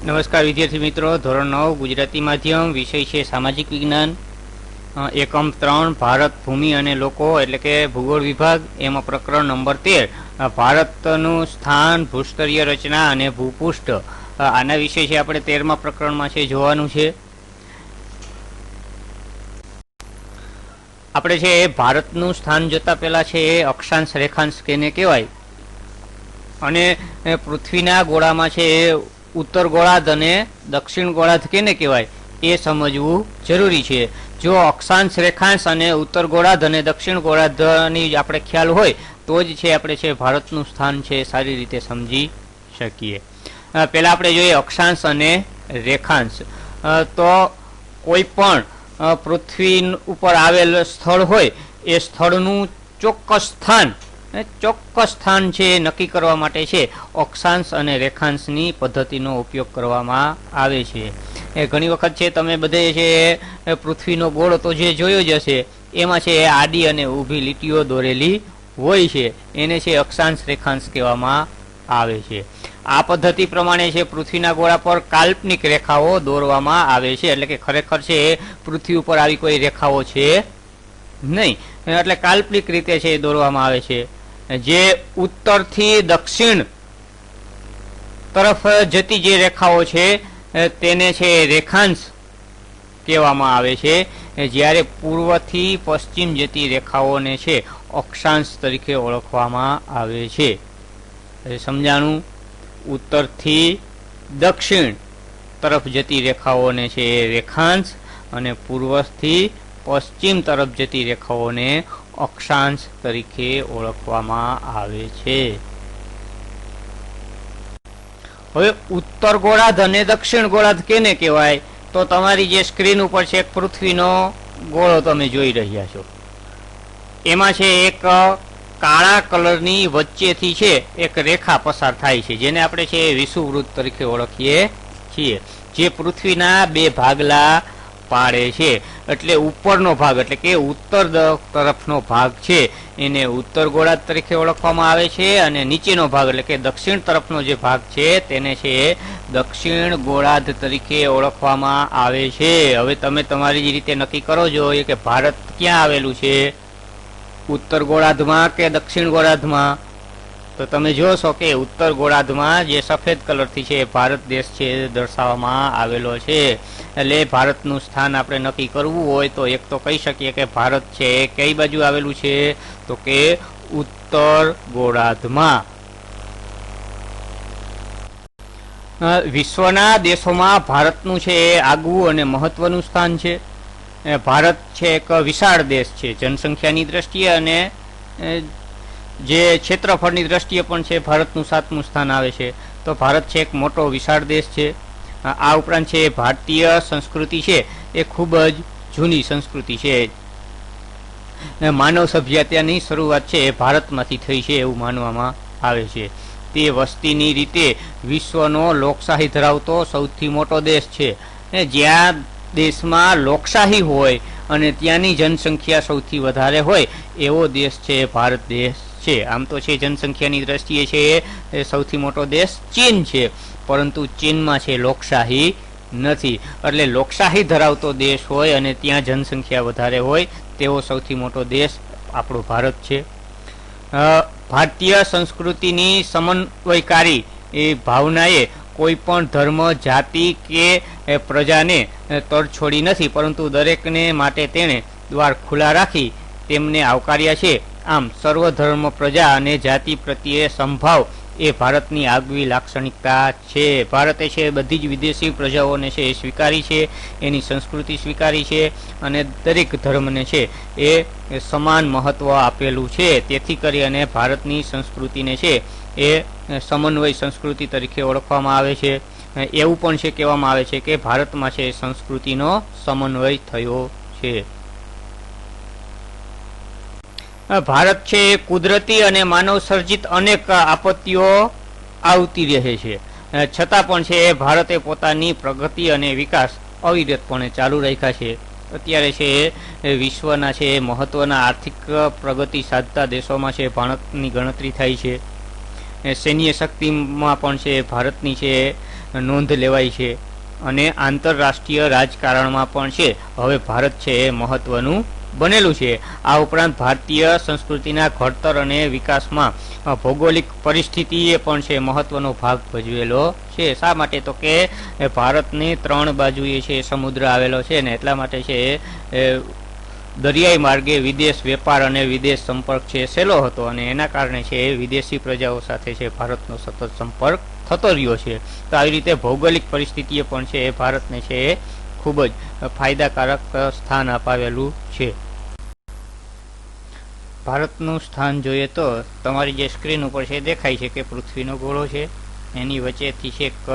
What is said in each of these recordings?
નમસ્કાર વિદ્યાર્થી મિત્રો, ધોરણ 9 ગુજરાતી માધ્યમ, વિષય છે સામાજિક વિજ્ઞાન, એકમ 3 ભારત ભૂમિ અને લોકો એટલે કે ભૂગોળ વિભાગ. એમાં પ્રકરણ નંબર 13 ભારતનું સ્થાન, ભૂસ્તરીય રચના અને ભૂપૃષ્ઠ. આના વિશે છે આપણે 13મા પ્રકરણમાં છે જોવાનું છે. આપણે છે ભારતનું સ્થાન જોતા પહેલા છે અક્ષાંશ રેખાંશ કેને કહેવાય અને પૃથ્વીના ગોળામાં છે ઉત્તર ગોળાર્ધ અને દક્ષિણ ગોળાર્ધ કેને કહેવાય એ સમજવું જરૂરી છે. જો અક્ષાંશ રેખાંશ અને ઉત્તર ગોળાર્ધ અને દક્ષિણ ગોળાર્ધની આપણે ખ્યાલ હોય તો જ છે આપણે છે ભારતનું સ્થાન છે સારી રીતે સમજી શકીએ. પહેલા આપણે જોઈએ અક્ષાંશ અને રેખાંશ. તો કોઈ પણ પૃથ્વી ઉપર આવેલ સ્થળ હોય એ સ્થળનું ચોક્કસ સ્થાન છે નક્કી કરવા માટે છે અક્ષાંશ અને રેખાંશની પદ્ધતિનો ઉપયોગ કરવામાં આવે છે. એ ઘણી વખત છે તમે બધે છે પૃથ્વીનો ગોળ તો જે જોયો જ હશે, એમાં છે આડી અને ઊભી લીટીઓ દોરેલી હોય છે, એને છે અક્ષાંશ રેખાંશ કહેવામાં આવે છે. આ પદ્ધતિ પ્રમાણે છે પૃથ્વીના ગોળા પર કાલ્પનિક રેખાઓ દોરવામાં આવે છે, એટલે કે ખરેખર છે પૃથ્વી ઉપર આવી કોઈ રેખાઓ છે નહીં, એટલે કાલ્પનિક રીતે છે દોરવામાં આવે છે. જે ઉત્તરથી દક્ષિણ તરફ જતી જે રેખાઓ છે તેને છે રેખાંશ કહેવામાં આવે છે, જ્યારે પૂર્વથી પશ્ચિમ જતી રેખાઓને છે અક્ષાંશ તરીકે ઓળખવામાં આવે છે. સમજાણું? ઉત્તરથી દક્ષિણ તરફ જતી રેખાઓને છે રેખાંશ અને પૂર્વથી પશ્ચિમ તરફ જતી રેખાઓને અક્ષાંશ તરીકે ઓળખવામાં આવે છે. હવે ઉત્તર ગોળાર્ધ અને દક્ષિણ ગોળાર્ધ કેને કહેવાય? તો તમારી જે સ્ક્રીન ઉપર છે પૃથ્વીનો ગોળો તમે જોઈ રહ્યા છો, એમાં છે એક કાળા કલરની વચ્ચેથી છે એક રેખા પસાર થાય છે, જેને આપણે છે વિષુવવૃત્ત તરીકે ઓળખીએ છીએ, જે પૃથ્વીના બે ભાગલા પાડે છે. એટલે ઉપરનો ભાગ એટલે કે ઉત્તર તરફનો ભાગ છે એને ઉત્તર ગોળાર્ધ તરીકે ઓળખવામાં આવે છે, અને નીચેનો ભાગ એટલે કે દક્ષિણ તરફનો જે ભાગ છે તેને છે દક્ષિણ ગોળાર્ધ તરીકે ઓળખવામાં આવે છે. હવે તમે તમારી જ રીતે નક્કી કરો છો કે ભારત ક્યાં આવેલું છે, ઉત્તર ગોળાર્ધમાં કે દક્ષિણ ગોળાર્ધમાં? તો તમે જોશો કે ઉત્તર ગોળાર્ધમાં જે સફેદ કલરથી છે ભારત દેશ છે દર્શાવવામાં આવેલો છે. એટલે ભારતનું સ્થાન આપણે નક્કી કરવું હોય તો એક તો કહી શકીએ કે ભારત છે કઈ બાજુ આવેલું છે, તો કે ઉત્તર ગોળાર્ધમાં. વિશ્વના દેશોમાં ભારતનું છે આગવું અને મહત્વનું સ્થાન છે. ભારત છે એક વિશાળ દેશ છે જનસંખ્યાની દ્રષ્ટિએ, અને જે ક્ષેત્રફળની દ્રષ્ટિએ પણ છે ભારતનું 7મું સ્થાન આવે છે. તો ભારત છે એક મોટો વિશાળ દેશ છે. આ ઉપરાંત છે ભારતીય સંસ્કૃતિ છે એ ખૂબ જ જૂની સંસ્કૃતિ છે. માનવ સભ્યતાની શરૂઆત છે એ ભારતમાંથી થઈ છે એવું માનવામાં આવે છે. તે વસ્તીની રીતે વિશ્વનો લોકશાહી ધરાવતો સૌથી મોટો દેશ છે. જ્યાં દેશમાં લોકશાહી હોય અને ત્યાંની જનસંખ્યા સૌથી વધારે હોય એવો દેશ છે ભારત દેશ છે. આમ તો છે જનસંખ્યાની દ્રષ્ટિએ છે એ સૌથી મોટો દેશ ચીન છે, પરંતુ ચીનમાં છે લોકશાહી નથી. એટલે લોકશાહી ધરાવતો દેશ હોય અને ત્યાં જનસંખ્યા વધારે હોય તેવો સૌથી મોટો દેશ આપણો ભારત છે. ભારતીય સંસ્કૃતિની સમન્વયકારી એ ભાવનાએ કોઈ પણ ધર્મ, જાતિ કે પ્રજાને તરછોડી નથી, પરંતુ દરેકને માટે તેણે દ્વાર ખુલ્લા રાખી તેમને આવકાર્યા છે. આમ સર્વધર્મ, પ્રજા અને જાતિ પ્રત્યે સમભાવ એ ભારતની આગવી લાક્ષણિકતા છે. ભારતે છે બધી જ વિદેશી પ્રજાઓને છે એ સ્વીકારી છે, એની સંસ્કૃતિ સ્વીકારી છે, અને દરેક ધર્મને છે એ સમાન મહત્વ આપેલું છે. તેથી કરી અને ભારતની સંસ્કૃતિને છે એ સમન્વય સંસ્કૃતિ તરીકે ઓળખવામાં આવે છે. એવું પણ છે કહેવામાં આવે છે કે ભારતમાં છે સંસ્કૃતિનો સમન્વય થયો છે. ભારત છે કુદરતી અને માનવ સર્જિત અનેક આપત્તિઓ આવતી રહે છે, છતાં પણ છે ભારતે પોતાની પ્રગતિ અને વિકાસ અવિરતપણે ચાલુ રાખ્યા છે. અત્યારે છે વિશ્વના છે મહત્વના આર્થિક પ્રગતિ સાધતા દેશોમાં છે ભારતની ગણતરી થાય છે. સૈન્ય શક્તિમાં પણ છે ભારતની છે નોંધ લેવાય છે અને આંતરરાષ્ટ્રીય રાજકારણમાં પણ છે હવે ભારત છે એ મહત્વનું બનેલું છે. આ ઉપરાંત ભારતીય સંસ્કૃતિના ઘડતર અને વિકાસમાં ભૌગોલિક પરિસ્થિતિએ પણ છે મહત્વનો ભાગ ભજવેલો છે. શા માટે? તો કે ભારતની 3 બાજુએ છે સમુદ્ર આવેલો છે ને એટલા માટે છે દરિયાઈ માર્ગે વિદેશ વેપાર અને વિદેશ સંપર્ક છે સહેલો હતો અને એના કારણે છે વિદેશી પ્રજાઓ સાથે છે ભારતનો સતત સંપર્ક થતો રહ્યો છે. તો આવી રીતે ભૌગોલિક પરિસ્થિતિએ પણ છે એ ભારતને છે એ ખૂબ જ ફાયદાકારક સ્થાન અપાવેલું છે. ભારતનું સ્થાન જોઈએ તો તમારી જે સ્ક્રીન ઉપર છે દેખાય છે કે પૃથ્વીનો ગોળો છે, એની વચ્ચેથી છે એક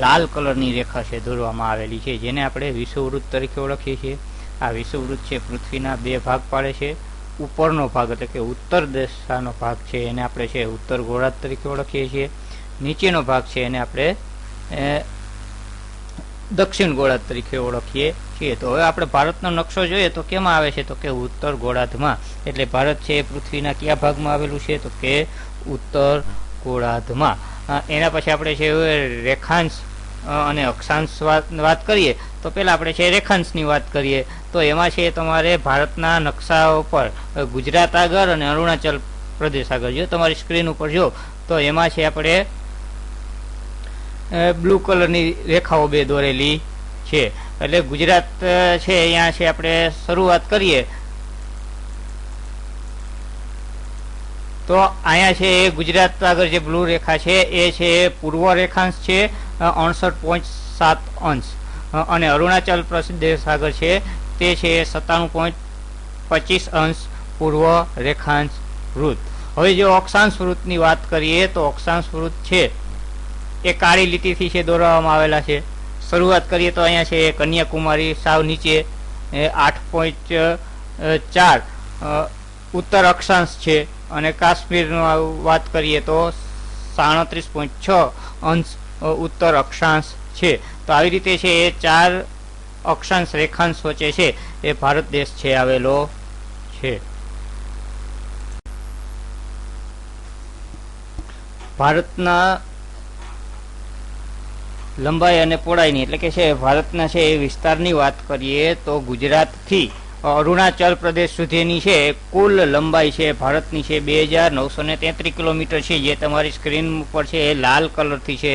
લાલ કલરની રેખા છે દોરવામાં આવેલી છે જેને આપણે વિષુવવૃત્ત તરીકે ઓળખીએ છીએ. આ વિષુવવૃત્ત છે પૃથ્વીના 2 ભાગ પાડે છે. ઉપરનો ભાગ એટલે કે ઉત્તર દિશાનો ભાગ છે એને આપણે છે ઉત્તર ગોળાર્ધ તરીકે ઓળખીએ છીએ. નીચેનો ભાગ છે એને આપણે દક્ષિણ ગોળાર્ધ તરીકે ઓળખીએ છીએ. તો હવે આપણે ભારતનો નકશો જોઈએ તો કેમાં આવે છે? તો કે ઉત્તર ગોળાર્ધમાં. એટલે ભારત છે પૃથ્વીના કયા ભાગમાં આવેલું છે? તો કે ઉત્તર ગોળાર્ધમાં. એના પછી આપણે છે રેખાંશ અને અક્ષાંશ વાત કરીએ તો પહેલા આપણે છે રેખાંશની વાત કરીએ તો એમાં છે તમારે ભારતના નકશા ઉપર ગુજરાત આગળ અને અરુણાચલ પ્રદેશ આગળ જો તમારી સ્ક્રીન ઉપર જો તો એમાં છે આપણે બ્લુ કલરની રેખાઓ 2 દોરેલી છે. એટલે ગુજરાત છે અહીંયા છે આપણે શરૂઆત કરીએ તો અહીંયા છે ગુજરાત આગળ જે બ્લુ રેખા છે એ છે પૂર્વ રેખાંશ છે 68.7 અંશ અને અરુણાચલ પ્રદેશ આગળ છે તે છે 97.25 અંશ પૂર્વ રેખાંશ વૃત્ત. હવે જો અક્ષાંશ વૃત્તની વાત કરીએ તો અક્ષાંશ વૃત્ત છે એ કાળી લીટીથી છે દોરવામાં આવેલા છે. શરૂઆત કરીએ તો અહીંયા છે કન્યાકુમારી સાવ નીચે 8.4 ઉત્તર અક્ષાંશ છે અને કાશ્મીરનો વાત કરીએ તો 37.6 અંશ ઉત્તર અક્ષાંશ છે. તો આવી રીતે છે એ 4 અક્ષાંશ રેખાંશ વચ્ચે છે એ ભારત દેશ છે આવેલો છે. ભારતના લંબાઈ અને પહોળાઈની એટલે કે છે ભારતના છે એ વિસ્તારની વાત કરીએ તો ગુજરાતથી અરુણાચલ પ્રદેશ સુધીની છે કુલ લંબાઈ છે ભારતની છે 2933 કિલોમીટર છે જે તમારી સ્ક્રીન ઉપર છે એ લાલ કલરથી છે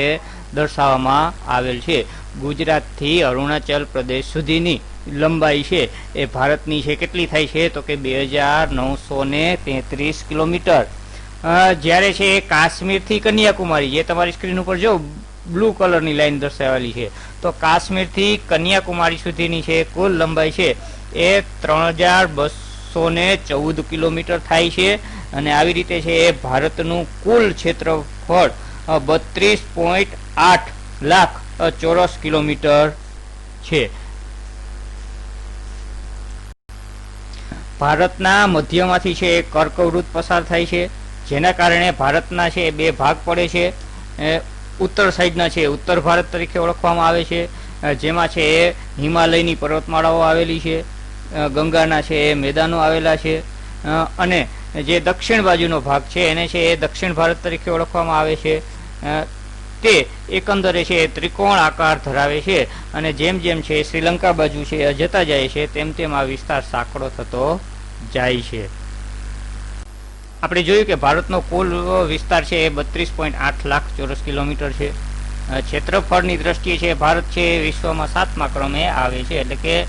દર્શાવવામાં આવેલ છે. ગુજરાતથી અરુણાચલ પ્રદેશ સુધીની લંબાઈ છે એ ભારતની છે કેટલી થાય છે? તો કે 2933 કિલોમીટર. જ્યારે છે કાશ્મીરથી કન્યાકુમારી જે તમારી સ્ક્રીન ઉપર જો બ્લુ કલરની લાઈન દર્શાવેલી છે તો કાશ્મીરથી કન્યાકુમારી સુધીની છે કુલ લંબાઈ છે એ 3214 કિલોમીટર થાય છે અને આવી રીતે છે એ ભારતનું કુલ ક્ષેત્રફળ 32.8 લાખ ચોરસ કિલોમીટર છે. ભારતના મધ્યમાંથી છે કર્કવૃત્ત પસાર થાય છે જેના કારણે ભારતના છે 2 ભાગ પડે છે. ઉત્તર સાઈડના છે ઉત્તર ભારત તરીકે ઓળખવામાં આવે છે જેમાં છે હિમાલયની પર્વતમાળાઓ આવેલી છે, ગંગાના છે મેદાનો આવેલા છે અને જે દક્ષિણ બાજુનો ભાગ છે એને છે એ દક્ષિણ ભારત તરીકે ઓળખવામાં આવે છે. તે એકંદરે છે ત્રિકોણ આકાર ધરાવે છે અને જેમ જેમ છે શ્રીલંકા બાજુ છે જતા જાય છે તેમ તેમ આ વિસ્તાર સાંકડો થતો જાય છે. આપણે જોયું કે ભારતનો કુલ વિસ્તાર છે એ 32.8 લાખ ચોરસ કિલોમીટર છે. ક્ષેત્રફળની દ્રષ્ટિએ છે ભારત છે વિશ્વમાં 7મા ક્રમે આવે છે એટલે કે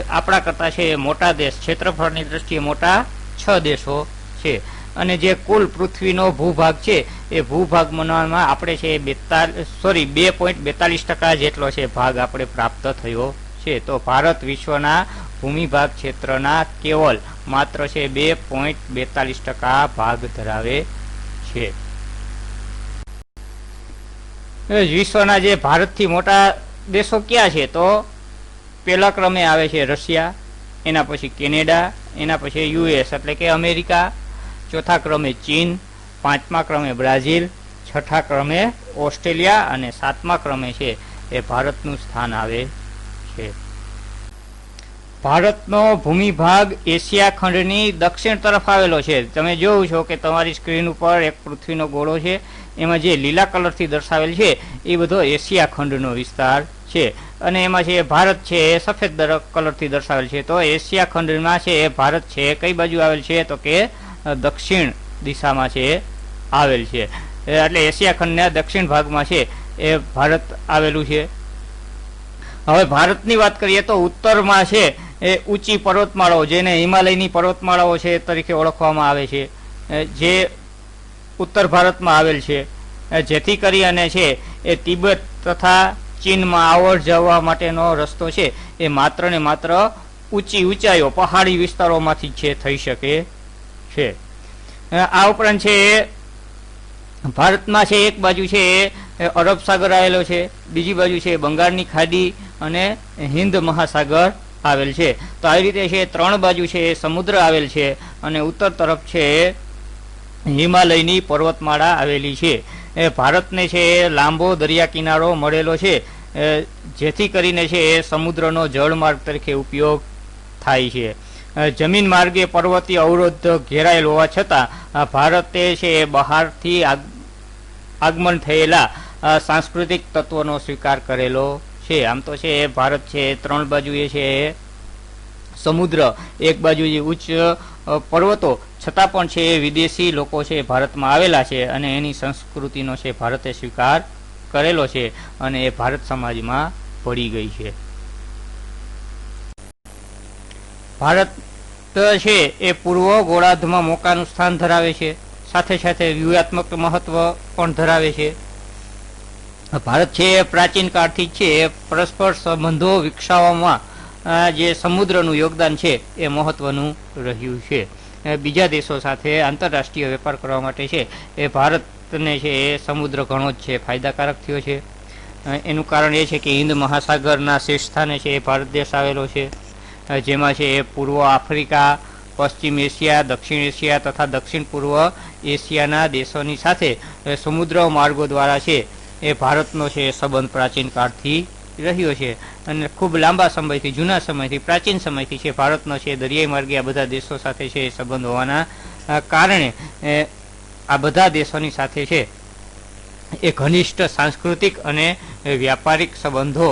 આપણા કરતાં છે મોટા દેશ ક્ષેત્રફળની દ્રષ્ટિએ મોટા 6 દેશો છે અને જે કુલ પૃથ્વીનો ભૂભાગ છે એ ભૂભાગ મનાવવામાં આપણે છે 2.42% જેટલો છે ભાગ આપણે પ્રાપ્ત થયો છે. તો ભારત વિશ્વના ભૂમિભાગ ક્ષેત્રના કેવલ માત્ર છે 2.42% ભાગ ધરાવે છે. વિશ્વના જે ભારતથી મોટા દેશો ક્યાં છે તો પહેલા ક્રમે આવે છે રશિયા, એના પછી કેનેડા, એના પછી યુએસ એટલે કે અમેરિકા, ચોથા ક્રમે ચીન, 5મા ક્રમે બ્રાઝિલ, 6ઠા ક્રમે ઓસ્ટ્રેલિયા અને 7મા ક્રમે છે એ ભારતનું સ્થાન આવે છે. ભારતનો ભૂમિભાગ એશિયા ખંડની દક્ષિણ તરફ આવેલો છે. તમે જોયું છો કે તમારી સ્ક્રીન ઉપર એક પૃથ્વીનો ગોળો છે એમાં જે લીલા કલરથી દર્શાવેલ છે એ બધો એશિયા ખંડનો વિસ્તાર છે, અને એમાં છે ભારત છે એ સફેદ કલરથી દર્શાવેલ છે. તો એશિયા ખંડમાં છે એ ભારત છે કઈ બાજુ આવેલ છે તો કે દક્ષિણ દિશામાં છે આવેલ છે. એટલે એશિયા ખંડના દક્ષિણ ભાગમાં છે એ ભારત આવેલું છે. હવે ભારતની વાત કરીએ તો ઉત્તરમાં છે એ ઊંચી પર્વતમાળાઓ, જેને હિમાલયની પર્વતમાળાઓ છે તરીકે ઓળખવામાં આવે છે, જે ઉત્તર ભારતમાં આવેલ છે, જેથી કરી અને છે એ તિબેટ તથા ચીનમાં આવર જવા માટેનો રસ્તો છે એ માત્ર ને માત્ર ઊંચાઈઓ પહાડી વિસ્તારોમાંથી છે થઈ શકે છે. આ ઉપરાંત છે ભારતમાં છે એક બાજુ છે એ અરબ સાગર આવેલો છે, બીજી બાજુ છે બંગાળની ખાડી અને હિન્દ મહાસાગર આવેલ છે. તો આવી રીતે છે 3 બાજુ છે એ સમુદ્ર આવેલ છે, અને ઉત્તર તરફ છે હિમાલયની પર્વતમાળા આવેલી છે. એ ભારતને છે લાંબો દરિયા કિનારો મળેલો છે, જેથી કરીને છે એ સમુદ્રનો જળમાર્ગ તરીકે ઉપયોગ થાય છે. જમીન માર્ગે પર્વતીય અવરોધ ઘેરાયેલ હોવા છતાં ભારતે છે બહારથી આગમન થયેલા સાંસ્કૃતિક તત્વોનો સ્વીકાર કરેલો છે. આમ તો છે ભારત છે 3 બાજુએ છે સમુદ્ર, એક બાજુ ઉચ્ચ પર્વતો, છતાં પણ છે વિદેશી લોકો છે ભારતમાં આવેલા છે, અને એની સંસ્કૃતિનો છે ભારતે સ્વીકાર કરેલો છે, અને એ ભારત સમાજમાં ભળી ગઈ છે. ભારત છે એ પૂર્વ ગોળાર્ધમાં મોકાનું સ્થાન ધરાવે છે, સાથે સાથે વ્યૂહાત્મક મહત્વ પણ ધરાવે છે. ભારત છે પ્રાચીન કાળથી છે પરસ્પર સંબંધો વિકસાવવામાં જે સમુદ્રનું યોગદાન છે એ મહત્વનું રહ્યું છે. બીજા દેશો સાથે આંતરરાષ્ટ્રીય વેપાર કરવા માટે છે એ ભારતને છે એ સમુદ્ર ઘણો જ છે ફાયદાકારક થયો છે. એનું કારણ એ છે કે હિન્દ મહાસાગરના શીર્ષસ્થાને છે એ ભારત દેશ આવેલો છે, જેમાં છે એ પૂર્વ આફ્રિકા, પશ્ચિમ એશિયા, દક્ષિણ એશિયા તથા દક્ષિણ પૂર્વ એશિયાના દેશોની સાથે સમુદ્ર માર્ગો દ્વારા છે એ ભારતનો છે સંબંધ પ્રાચીન કાળથી રહ્યો છે, અને ખૂબ લાંબા સમયથી, જૂના સમયથી, પ્રાચીન સમયથી છે ભારતનો છે દરિયાઈ માર્ગે આ બધા દેશો સાથે છે સંબંધ હોવાના કારણે આ બધા દેશોની સાથે છે એ ઘનિષ્ઠ સાંસ્કૃતિક અને વ્યાપારિક સંબંધો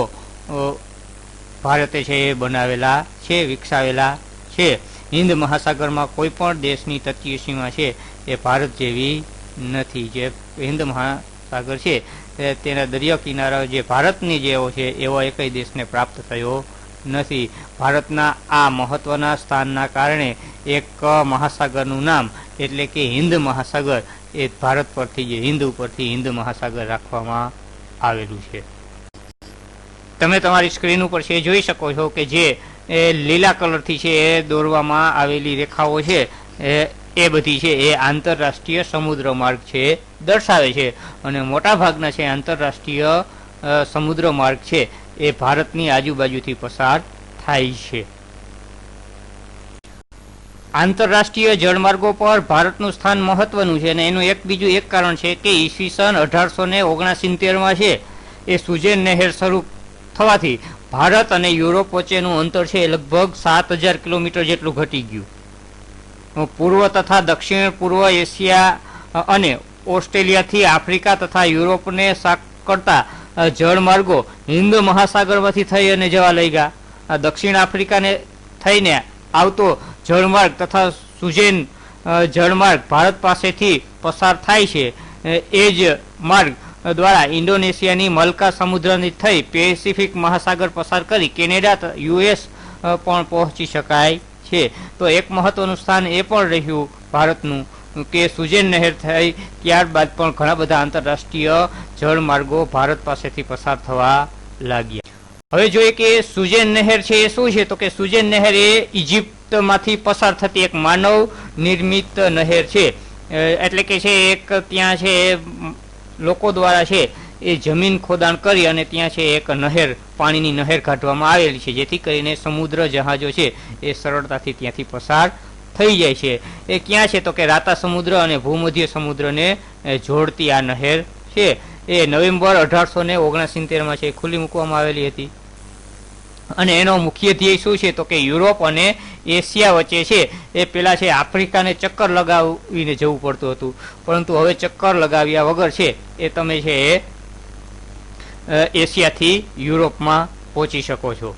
ભારતે છે એ બનાવેલા છે, વિકસાવેલા છે. હિન્દ મહાસાગરમાં કોઈ પણ દેશની તટીય સીમા છે એ ભારત જેવી નથી. જે હિન્દ મહાસાગર છે તેના દરિયા કિનારા જે ભારતની જેવો છે એવો એકય દેશને પ્રાપ્ત થયો નથી. ભારતના આ મહત્વના સ્થાનના કારણે એક મહાસાગરનું નામ એટલે કે હિન્દ મહાસાગર એ ભારત પરથી, જે હિન્દ ઉપરથી હિન્દ મહાસાગર રાખવામાં આવેલું છે. તમે તમારી સ્ક્રીન ઉપર છે જોઈ શકો છો કે જે લીલા કલરથી છે એ દોરવામાં આવેલી રેખાઓ છે એ બધી છે એ આંતરરાષ્ટ્રીય સમુદ્ર માર્ગ છે દર્શાવે છે, અને મોટા ભાગના છે આંતરરાષ્ટ્રીય સમુદ્ર માર્ગ છે એ ભારતની આજુબાજુથી પસાર થાય છે. આંતરરાષ્ટ્રીય જળમાર્ગો પર ભારતનું સ્થાન મહત્વનું છે, અને એનું બીજું એક કારણ છે કે ઈસવીસન 1869માં છે એ સુઝેન નહેર શરૂ થવાથી ભારત અને યુરોપ વચ્ચેનું અંતર છે લગભગ 7000 કિલોમીટર જેટલું ઘટી ગયું. પૂર્વ તથા દક્ષિણ પૂર્વ એશિયા અને ઓસ્ટ્રેલિયાથી આફ્રિકા તથા યુરોપને સાંકળતા જળમાર્ગો હિન્દ મહાસાગરમાંથી થઈ અને જવા લઈ ગયા. દક્ષિણ આફ્રિકાને થઈને આવતો જળમાર્ગ તથા સુઝેન જળમાર્ગ ભારત પાસેથી પસાર થાય છે. એ જ માર્ગ દ્વારા ઇન્ડોનેશિયાની મલકા સમુદ્રની થઈ પેસિફિક મહાસાગર પસાર કરી કેનેડા, યુએસ પણ પહોંચી શકાય છે. તો એક મહત્વનું સ્થાન એ પણ રહ્યું ભારતનું કે સુઝેન નહેર થઈ ત્યારબાદ પણ ઘણા બધા આંતરરાષ્ટ્રીય જળમાર્ગો ભારત પાસેથી પસાર થવા લાગ્યા. હવે જોઈએ કે સુઝેન નહેર છે એ શું છે, તો કે સુઝેન નહેર એ ઇજિપ્તમાંથી પસાર થતી એક માનવ નિર્મિત નહેર છે. એટલે કે છે એક ત્યાં છે લોકો દ્વારા છે એ જમીન ખોદાણ કરી અને ત્યાં છે એક નહેર, પાણીની નહેર કાઢવામાં આવેલી છે, જેથી કરીને સમુદ્ર જહાજો છે એ સરળતાથી ત્યાંથી પસાર થઈ જાય છે. એ ક્યાં છે તો કે રાતા સમુદ્ર અને ભૂમધ્ય સમુદ્રને જોડતી આ નહેર છે. એ નવેમ્બર 1869માં છે ખુલ્લી મૂકવામાં આવેલી હતી. અને એનો મુખ્ય ધ્યેય શું છે તો કે યુરોપ અને એશિયા વચ્ચે છે એ પેલા છે આફ્રિકાને ચક્કર લગાવીને જવું પડતું હતું, પરંતુ હવે ચક્કર લગાવ્યા વગર છે એ તમે છે એશિયાથી યુરોપમાં પહોંચી શકો છો.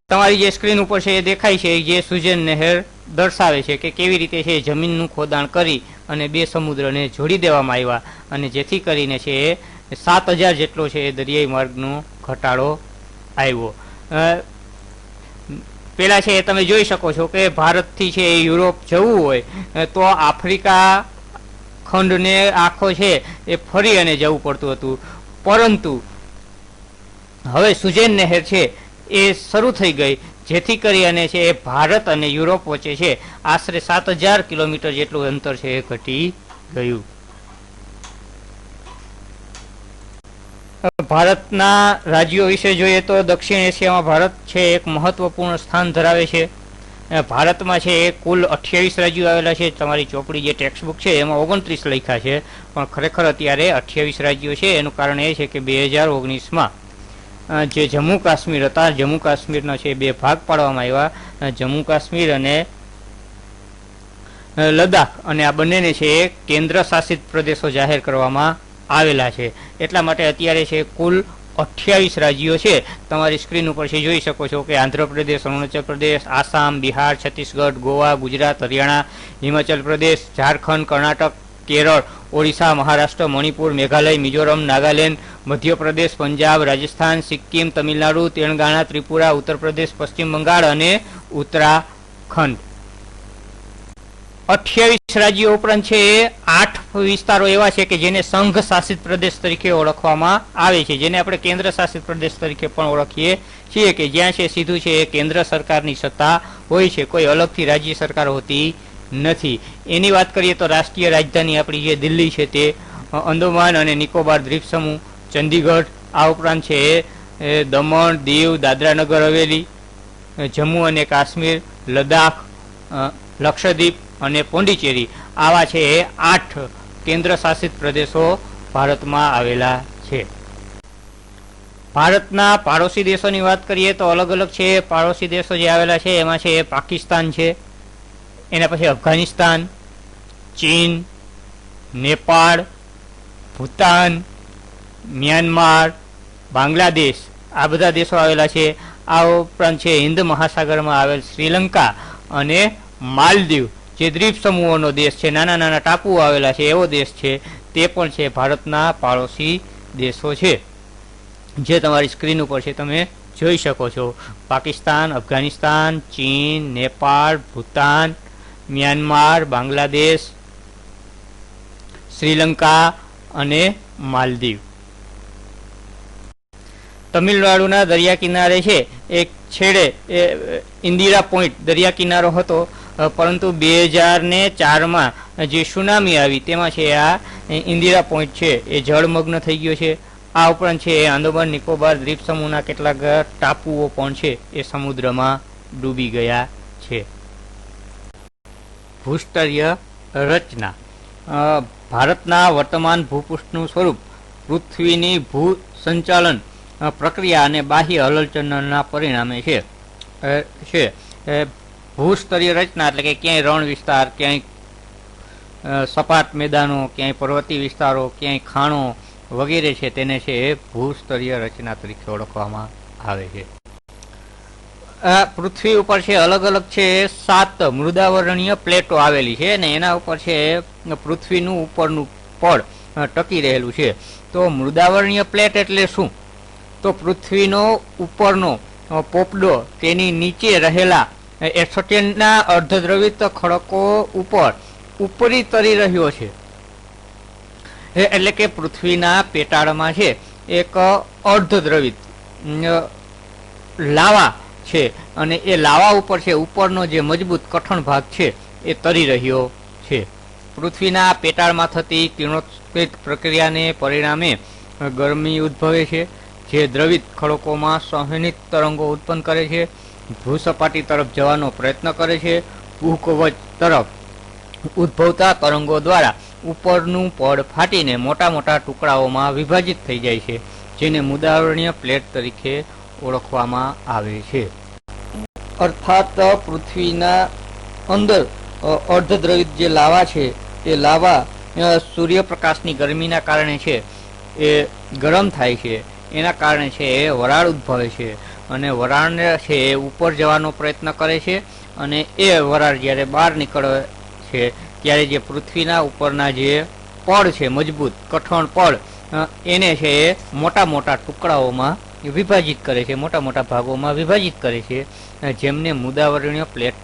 તમારી જે સ્ક્રીન ઉપર છે એ દેખાય છે જે સુઝેન નહેર દર્શાવે છે કે કેવી રીતે છે જમીનનું ખોદાણ કરી અને બે સમુદ્રને જોડી દેવામાં આવ્યા, અને જેથી કરીને છે એ 7000 જેટલો છે એ દરિયાઈ માર્ગનો ઘટાડો આવ્યો. પેલા છે તમે જોઈ શકો છો કે ભારતથી છે યુરોપ જવું હોય તો આફ્રિકા ખંડને આખો છે એ ફરી અને જવું પડતું હતું, પરંતુ હવે સુઝેન નહેર છે એ શરૂ થઈ ગઈ, જેથી કરી અને છે એ ભારત અને યુરોપ વચ્ચે છે આશરે 7000 કિલોમીટર જેટલું અંતર છે એ ઘટી ગયું. ભારતના રાજ્યો વિશે જોઈએ તો દક્ષિણ એશિયામાં ભારત છે એક મહત્વપૂર્ણ સ્થાન ધરાવે છે. ભારતમાં છે એ કુલ 28 રાજ્યો આવેલા છે. તમારી ચોપડી જે ટેક્સ્ટ બુક છે એમાં 29 લખ્યા છે, પણ ખરેખર અત્યારે 28 રાજ્યો છે. એનું કારણ એ છે કે 2019માં જે જમ્મુ કાશ્મીર હતા, જમ્મુ કાશ્મીરના છે બે ભાગ પાડવામાં આવ્યા, જમ્મુ કાશ્મીર અને લદ્દાખ, અને આ બંનેને છે એ કેન્દ્ર શાસિત પ્રદેશો જાહેર કરવામાં આવેલા છે. એટલા માટે અત્યારે છે કુલ 28 રાજ્યો છે. તમારી સ્ક્રીન ઉપર છે જોઈ શકો છો કે આંધ્રપ્રદેશ, અરુણાચલ પ્રદેશ, આસામ, બિહાર, છત્તીસગઢ, ગોવા, ગુજરાત, હરિયાણા, હિમાચલ પ્રદેશ, ઝારખંડ, કર્ણાટક, કેરળ, ઓડિશા, મહારાષ્ટ્ર, મણિપુર, મેઘાલય, મિઝોરમ, નાગાલેન્ડ, મધ્યપ્રદેશ, પંજાબ, રાજસ્થાન, સિક્કિમ, તમિલનાડુ, તેલંગાણા, ત્રિપુરા, ઉત્તર પ્રદેશ, પશ્ચિમ બંગાળ અને ઉત્તરાખંડ. 28 રાજ્યો ઉપરાંત છે 8 વિસ્તારો એવા છે કે જેને સંઘ શાસિત પ્રદેશ તરીકે ઓળખવામાં આવે છે, જેને આપણે કેન્દ્ર શાસિત પ્રદેશ તરીકે પણ ઓળખીએ છીએ, કે જ્યાં છે સીધું છે કેન્દ્ર સરકારની સત્તા હોય છે, કોઈ અલગથી રાજ્ય સરકાર હોતી નથી. એની વાત કરીએ તો રાષ્ટ્રીય રાજધાની આપણી જે દિલ્હી છે તે અંદમાન અને નિકોબાર દ્વીપ સમૂહ, ચંદીગઢ, આ ઉપરાંત છે દમણ, દીવ, દાદરા નગર હવેલી, જમ્મુ અને કાશ્મીર, લદ્દાખ, લક્ષદ્વીપ અને પોંડિચેરી, આવા છે 8 કેન્દ્ર શાસિત પ્રદેશો ભારતમાં આવેલા છે. ભારતના પાડોશી દેશોની વાત કરીએ તો અલગ અલગ છે. પાડોશી દેશો જે આવેલા છે એમાં છે પાકિસ્તાન છે, એના પછી અફઘાનિસ્તાન, ચીન, નેપાળ, ભૂતાન, મ્યાનમાર, બાંગ્લાદેશ, આ બધા દેશો આવેલા છે. આ ઉપરાંત છે હિન્દ મહાસાગરમાં આવેલ શ્રીલંકા અને માલદીવ, જે દ્વીપ સમૂહોનો દેશ છે, નાના નાના ટાપુઓ આવેલા છે એવો દેશ છે, તે પણ છે ભારતના પાડોશી દેશો છે, જે તમારી સ્ક્રીન ઉપર છે તમે જોઈ શકો છો. પાકિસ્તાન, અફઘાનિસ્તાન, ચીન, નેપાળ, ભૂતાન, મ્યાનમાર, બાંગ્લાદેશ, શ્રીલંકા અને માલદીવ. તમિલનાડુના દરિયા કિનારે છે એક છેડે ઇન્દિરા પોઈન્ટ દરિયા કિનારો હતો, પરંતુ 2004માં જે સુનામી આવી તેમાં છે આ ઇન્દિરા પોઈન્ટ છે એ જળમગ્ન થઈ ગયો છે. આ ઉપરાંત છે આંદમાન નિકોબાર દ્વીપ સમૂહના કેટલાક ટાપુઓ પણ છે એ સમુદ્રમાં ડૂબી ગયા છે. ભૂસ્તરીય રચના. ભારતના વર્તમાન ભૂપૃષ્ઠનું સ્વરૂપ પૃથ્વીની ભૂ સંચાલન પ્રક્રિયા અને બાહ્ય હલનચલનના પરિણામે છે. ભૂસ્તરીય રચના એટલે કે ક્યાંય રણ વિસ્તાર, ક્યાંય સપાટ મેદાનો, ક્યાંય પર્વતીય વિસ્તારો, ક્યાંય ખાણો વગેરે છે તેને છે એ ભૂસ્તરીય રચના તરીકે ઓળખવામાં આવે છે. પૃથ્વી ઉપર છે અલગ અલગ છે 7 મૃદાવરણીય પ્લેટો આવેલી છે, અને એના ઉપર છે પૃથ્વીનું ઉપરનું પડ ટકી રહેલું છે. તો મૃદાવરણીય પ્લેટ એટલે શું? તો પૃથ્વીનો ઉપરનો પોપડો તેની નીચે રહેલા એસ્ટોટિયનના અર્ધદ્રવિત ખડકો ઉપર ઉપરી તરી રહ્યો છે. એટલે કે પૃથ્વીના પેટાળમાં છે એક અર્ધદ્રવિત લાવા છે, અને એ લાવા ઉપર છે ઉપરનો જે મજબૂત કઠણ ભાગ છે એ તરી રહ્યો છે. પૃથ્વીના પેટાળમાં થતી કિરણોત્સર્ગ પ્રક્રિયાને પરિણામે ગરમી ઉદ્ભવે છે, જે દ્રવિત ખડકોમાં સંવહનિત તરંગો ઉત્પન્ન કરે છે, ભૂસપાટી તરફ જવાનો પ્રયત્ન કરે છે. ભૂકવચ તરફ ઉદ્ભવતા તરંગો દ્વારા ઉપરનું પડ ફાટીને મોટા મોટા ટુકડાઓમાં વિભાજિત થઈ જાય છે, જેને મૃદાવરણીય પ્લેટ તરીકે ઓળખવામાં આવે છે. અર્થાત પૃથ્વીના અંદર અર્ધદ્રવિત જે લાવા છે એ લાવા સૂર્યપ્રકાશની ગરમીના કારણે છે એ ગરમ થાય છે. એના કારણે છે એ વરાળ ઉદ્ભવે છે અને વરાળને છે એ ઉપર જવાનો પ્રયત્ન કરે છે અને એ વરાળ જ્યારે બહાર નીકળે છે ત્યારે જે પૃથ્વીના ઉપરના જે પડ છે, મજબૂત કઠણ પડ, એને છે એ મોટા મોટા ટુકડાઓમાં વિભાજિત કરે છે, મોટા મોટા ભાગોમાં વિભાજિત કરે છે, જેમને મુદાવરણીય પ્લેટ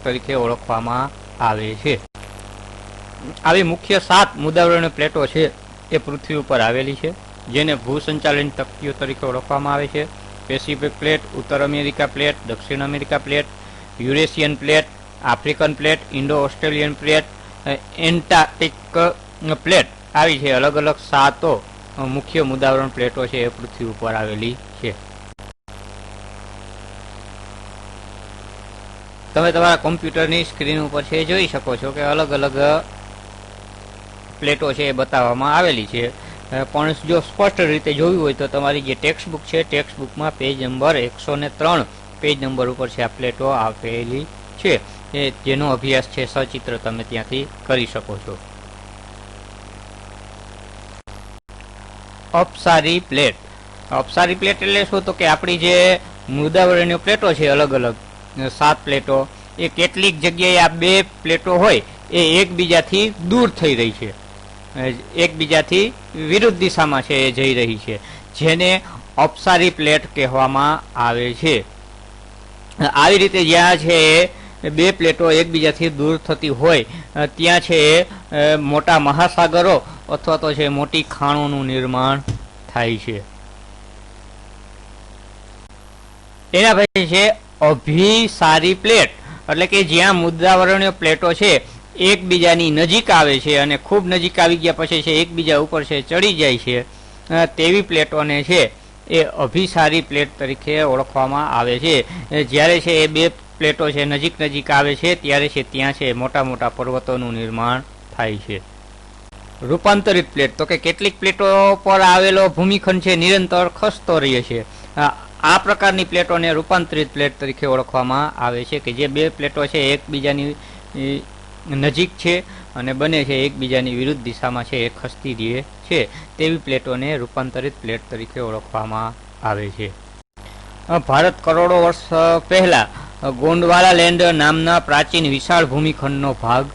તરીકે ઓળખવામાં આવે છે. આવી મુખ્ય 7 મુદાવરણીય પ્લેટો છે એ પૃથ્વી ઉપર આવેલી છે, જેને ભૂસંચાલન તકતીઓ તરીકે ઓળખવામાં આવે છે. પેસિફિક પ્લેટ, ઉત્તર અમેરિકા પ્લેટ, દક્ષિણ America plate, Eurasian plate, African plate, Indo Australian plate, Antarctic plate. આવી છે અલગ અલગ 7 મુખ્ય મુદાવરણ પ્લેટો છે એ પૃથ્વી ઉપર આવેલી છે. તમે તમારા કોમ્પ્યુટરની સ્ક્રીન ઉપર છે જોઈ શકો છો કે અલગ અલગ પ્લેટો છે એ બતાવવામાં આવેલી છે. પણ જો સ્પષ્ટ રીતે જોયું હોય તો તમારી જે ટેક્સ્ટ બુક છે, ટેક્સ્ટ બુકમાં પેજ નંબર 103 પેજ નંબર ઉપર છે આ પ્લેટો આપેલી છે, જેનો અભ્યાસ છે સચિત્ર તમે ત્યાંથી કરી શકો છો. અપસારી પ્લેટ. અપસારી પ્લેટ એટલે શું? તો કે આપણી જે મુદાવરણીય પ્લેટો છે અલગ અલગ 7 પ્લેટો, એ કેટલીક જગ્યાએ આ 2 પ્લેટો હોય એ એકબીજાથી દૂર થઈ રહી છે, એકબીજાથી વિરુદ્ધ દિશામાં છે એ જઈ રહી છે, જેને અપસારી પ્લેટ કહેવામાં આવે છે. આવી રીતે જ્યાં છે 2 પ્લેટો એકબીજાથી દૂર થતી હોય ત્યાં છે મોટા મહાસાગરો અથવા તો છે મોટી ખાણોનું નિર્માણ થાય છે. એના પછી છે અભિસારી પ્લેટ, એટલે કે જ્યાં મુદાવરણીય પ્લેટો છે એકબીજાની નજીક આવે છે અને ખૂબ નજીક આવી ગયા પછી છે એકબીજા ઉપર છે ચડી જાય છે, તેવી પ્લેટોને છે એ અભિસારી પ્લેટ તરીકે ઓળખવામાં આવે છે. જ્યારે છે એ 2 પ્લેટો છે નજીક નજીક આવે છે ત્યારે છે ત્યાં છે મોટા મોટા પર્વતોનું નિર્માણ થાય છે. રૂપાંતરિત પ્લેટ, તો કે કેટલીક પ્લેટો પર આવેલો ભૂમિખંડ છે નિરંતર ખસતો રહે છે. આ પ્રકારની પ્લેટોને રૂપાંતરિત પ્લેટ તરીકે ઓળખવામાં આવે છે કે જે 2 પ્લેટો છે એકબીજાની નજીક છે અને બને છે એકબીજાની વિરુદ્ધ દિશામાં છે એ ખસતી રહે છે, તેવી પ્લેટોને રૂપાંતરિત પ્લેટ તરીકે ઓળખવામાં આવે છે. ભારત કરોડો વર્ષ પહેલા ગોંડવાલા લેન્ડ નામના પ્રાચીન વિશાળ ભૂમિખંડનો ભાગ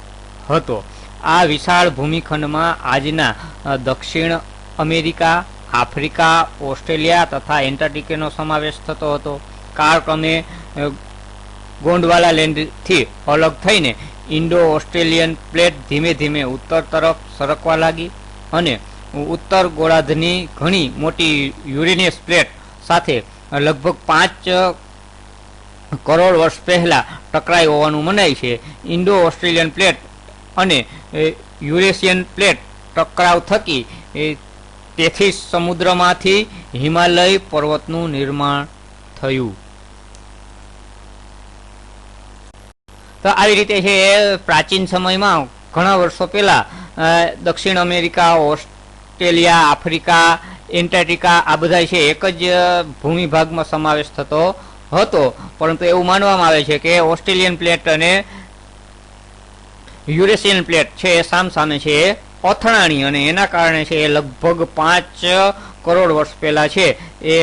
હતો. આ વિશાળ ભૂમિખંડમાં આજના દક્ષિણ અમેરિકા, આફ્રિકા, ઓસ્ટ્રેલિયા તથા એન્ટાર્કટિકાનો સમાવેશ થતો હતો. કાળક્રમે ગોંડવાલા લેન્ડથી અલગ થઈને ઇન્ડો ઓસ્ટ્રેલિયન પ્લેટ ધીમે ધીમે ઉત્તર તરફ સરકવા લાગી અને ઉત્તર ગોળાર્ધની ઘણી મોટી યુરેનિયસ પ્લેટ સાથે લગભગ 5 કરોડ વર્ષ પહેલા ટકરાઈ હોવાનું મનાય છે. ઇન્ડો ઓસ્ટ્રેલિયન પ્લેટ અને યુરેશિયન પ્લેટ ટકરાવ થકી તેથી સમુદ્રમાંથી હિમાલય પર્વતનું નિર્માણ થયું. તો આવી રીતે છે પ્રાચીન સમયમાં ઘણા વર્ષો પહેલા દક્ષિણ અમેરિકા, ઓસ્ટ્રેલિયા, આફ્રિકા, એન્ટાર્કટિકા આ બધા છે એક જ ભૂમિ ભાગમાં સમાવેશ થતો હતો, પરંતુ એવું માનવામાં આવે છે કે ઓસ્ટ્રેલિયન પ્લેટ અને યુરેશિયન પ્લેટ છે સામસામે છે અથડાણી અને એના કારણે છે એ લગભગ 5 કરોડ વર્ષ પહેલા છે એ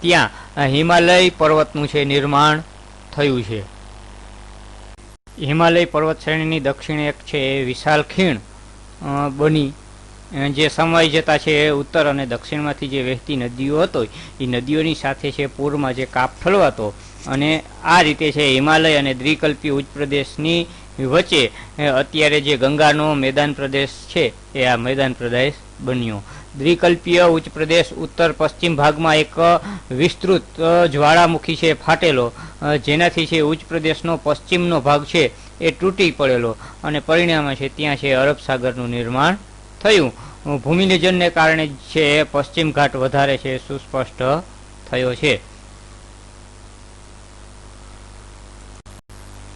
ત્યાં હિમાલય પર્વતનું છે નિર્માણ થયું છે. હિમાલય પર્વત શ્રેણીની દક્ષિણે એક છે એ વિશાળ ખીણ બની, જે સમય જતા છે એ ઉત્તર અને દક્ષિણમાંથી જે વહેતી નદીઓ હતો એ નદીઓની સાથે છે પૂરમાં જે કાપ ઠલવાતો અને આ રીતે છે હિમાલય અને દ્વિકલ્પી ઉચ્ચ પ્રદેશની વચ્ચે અત્યારે જે ગંગાનો મેદાન પ્રદેશ છે એ આ મેદાન પ્રદેશ બન્યો. દ્વિકલ્પીય ઉચ્ચ પ્રદેશ ઉત્તર પશ્ચિમ ભાગમાં એક વિસ્તૃત જ્વાળામુખી છે ફાટેલો, જેનાથી છે ઉચ્ચ પ્રદેશનો પશ્ચિમનો ભાગ છે એ તૂટી પડેલો અને પરિણામે છે ત્યાં છે અરબ સાગરનું નિર્માણ થયું. ભૂમિનિજનને કારણે છે પશ્ચિમ ઘાટ વધારે છે સુસ્પષ્ટ થયો છે.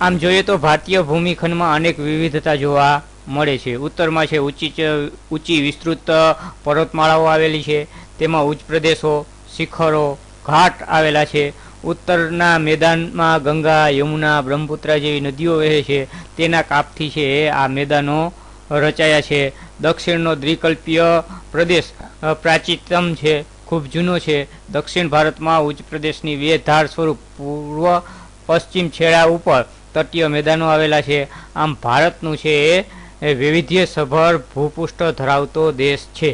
આમ જોઈએ તો ભારતીય ભૂમિખંડમાં અનેક વિવિધતા જોવા મળે છે. ઉત્તરમાં છે ઊંચી વિસ્તૃત પર્વતમાળાઓ આવેલી છે, તેમાં ઉચ્ચ પ્રદેશો, શિખરો, ઘાટ આવેલા છે. ઉત્તરના મેદાનમાં ગંગા, યમુના, બ્રહ્મપુત્રા જેવી નદીઓ વહે છે. તેના કાપથી છે આ મેદાનો રચાયા છે. દક્ષિણનો દ્વિકલ્પીય પ્રદેશ પ્રાચીનતમ છે, ખૂબ જૂનો છે. દક્ષિણ ભારતમાં ઉચ્ચ પ્રદેશની બે ધાર સ્વરૂપ પૂર્વ પશ્ચિમ છેડા ઉપર તટીય મેદાનો આવેલા છે. આમ ભારતનું છે એ વૈવિધ્યસભર ભૂપૃષ્ઠ ધરાવતો દેશ છે.